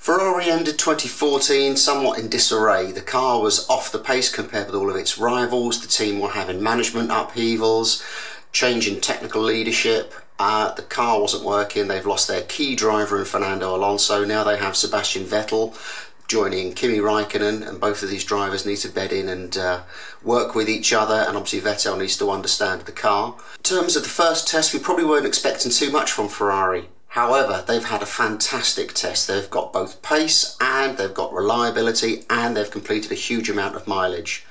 Ferrari ended 2014 somewhat in disarray. The car was off the pace compared with all of its rivals. The team were having management upheavals, change in technical leadership. The car wasn't working. They've lost their key driver in Fernando Alonso. Now they have Sebastian Vettel joining Kimi Raikkonen, and both of these drivers need to bed in and work with each other, and obviously Vettel needs to understand the car. In terms of the first test, we probably weren't expecting too much from Ferrari. However, they've had a fantastic test. They've got both pace and they've got reliability, and they've completed a huge amount of mileage.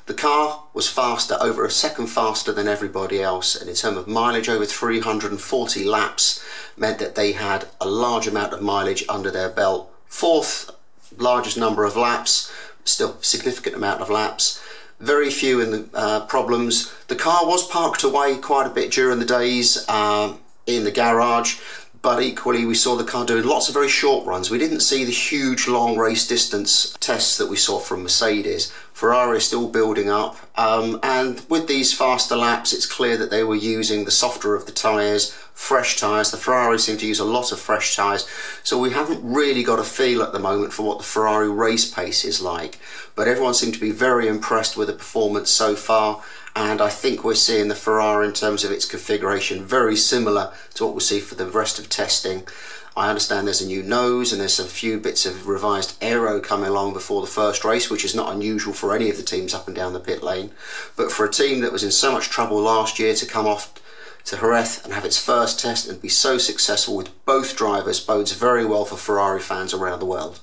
The car was faster, over a second faster than everybody else, and in terms of mileage, over 340 laps meant that they had a large amount of mileage under their belt. Fourth largest number of laps, still significant amount of laps. Very few in the problems. The car was parked away quite a bit during the days in the garage, but equally we saw the car doing lots of very short runs. We didn't see the huge long race distance tests that we saw from Mercedes. Ferrari is still building up, and with these faster laps it's clear that they were using the softer of the tyres, fresh tyres. The Ferrari seem to use a lot of fresh tyres, so we haven't really got a feel at the moment for what the Ferrari race pace is like, but everyone seemed to be very impressed with the performance so far. And I think we're seeing the Ferrari, in terms of its configuration, very similar to what we'll see for the rest of testing. I understand there's a new nose and there's a few bits of revised aero coming along before the first race, which is not unusual for any of the teams up and down the pit lane. But for a team that was in so much trouble last year to come off to Jerez and have its first test and be so successful with both drivers bodes very well for Ferrari fans around the world.